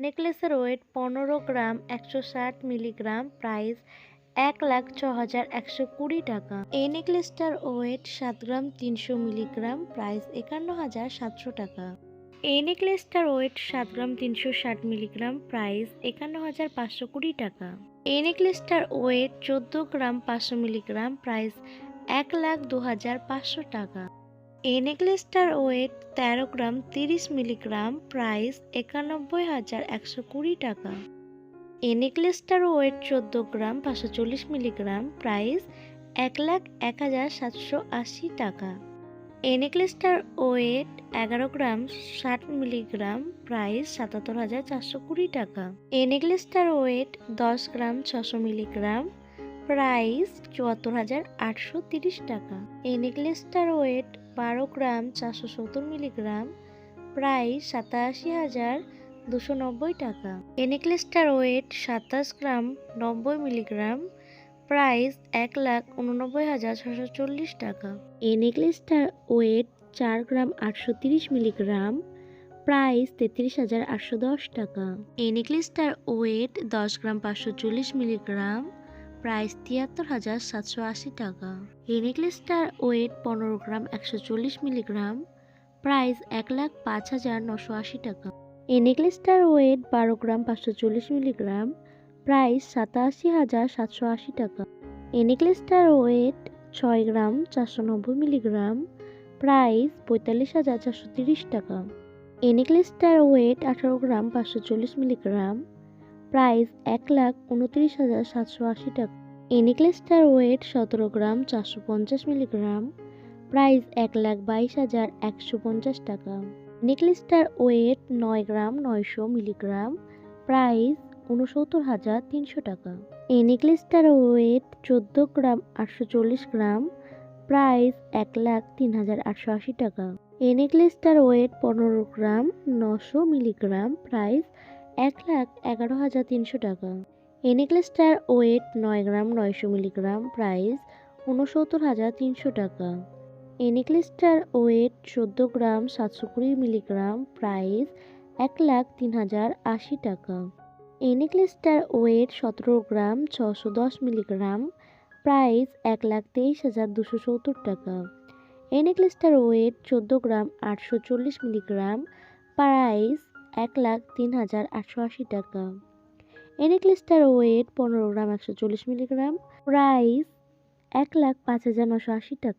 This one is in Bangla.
নেকলেসের ওয়েট 15 গ্রাম 160 মিলিগ্রাম, প্রাইস 1,06,120 টাকা। এই নেকলেসটার ওয়েট 7 গ্রাম 300 মিলিগ্রাম, প্রাইস 51,700 টাকা। এই নেকলেসটার ওয়েট 7 গ্রাম 360 মিলিগ্রাম, প্রাইস 51,520 টাকা। এই নেকলেসটার ওয়েট 14 গ্রাম 500 মিলিগ্রাম, প্রাইস 1,02,500 টাকা। এই নেকলেসটার ওয়েট 13 গ্রাম 30 মিলিগ্রাম, প্রাইস 91,120 টাকা। এই নেকলেসটার ওয়েট 14 গ্রাম 540 মিলিগ্রাম, প্রাইস 1,01,780 টাকা। এই নেকলেসটার ওয়েট 11 গ্রাম 60 মিলিগ্রাম, প্রাইস 77,420 টাকা। এই নেকলেসটার ওয়েট 10 গ্রাম 600 মিলিগ্রাম, প্রাইস 74,830 টাকা। এই নেকলেসটার ওয়েট 12 গ্রাম 470 মিলিগ্রাম, প্রাইস 87,290 টাকা। এই নেকলেসটার ওয়েট 27 গ্রাম 90 মিলিগ্রাম, প্রাইস 1,89,640 টাকা। এই নেকলেসটার ওয়েট 4 গ্রাম 830 মিলিগ্রাম, প্রাইস 33,810 টাকা। এই নেকলেসটার ওয়েট 10 গ্রাম 540 মিলিগ্রাম, প্রাইস 73,780 টাকা। এই নেকলেসটার ওয়েট 15 গ্রাম 140 মিলিগ্রাম, প্রাইস 1,05,980 টাকা। এই নেকলেসটার ওয়েট 12 গ্রাম 540 মিলিগ্রাম, প্রাইস 87,780 টাকা। এই নেকলেসটার ওয়েট 6 গ্রাম 490 মিলিগ্রাম, প্রাইস 45,430 টাকা। এই নেকলেসটার ওয়েট 18 গ্রাম 540 মিলিগ্রাম, প্রাইস 1,29,780 টাকা। এই নেকলেসটার ওয়েট 17 গ্রাম 450 মিলিগ্রাম, প্রাইস 1,22,150 টাকা। নেকলেসটার ওয়েট 9 গ্রাম 900 মিলিগ্রাম, প্রাইস 69,300 টাকা। এই নেকলেসটার ওয়েট 14 গ্রাম 840 গ্রাম, প্রাইস 1,03,880 টাকা। এই নেকলেসটার ওয়েট 15 গ্রাম 900 মিলিগ্রাম, প্রাইস 1,11,300 টাকা। এই নেকলেসটার ওয়েট 9 গ্রাম 900 মিলিগ্রাম, প্রাইস 69,300 টাকা। এই নেকলেসটার ওয়েট 14 গ্রাম 720 মিলিগ্রাম, প্রাইস 1,03,080 টাকা। এই নেকলেসটার ওয়েট 17 গ্রাম 610 মিলিগ্রাম, প্রাইস 1,23,270 টাকা। এই নেকলেসটার ওয়েট 14 গ্রাম 840 মিলিগ্রাম, প্রাইস 1,03,880 টাকা। এই নেকলেসটার ওয়েট 15 গ্রাম 140 মিলিগ্রাম, প্রাইস 1,05,980 টাকা।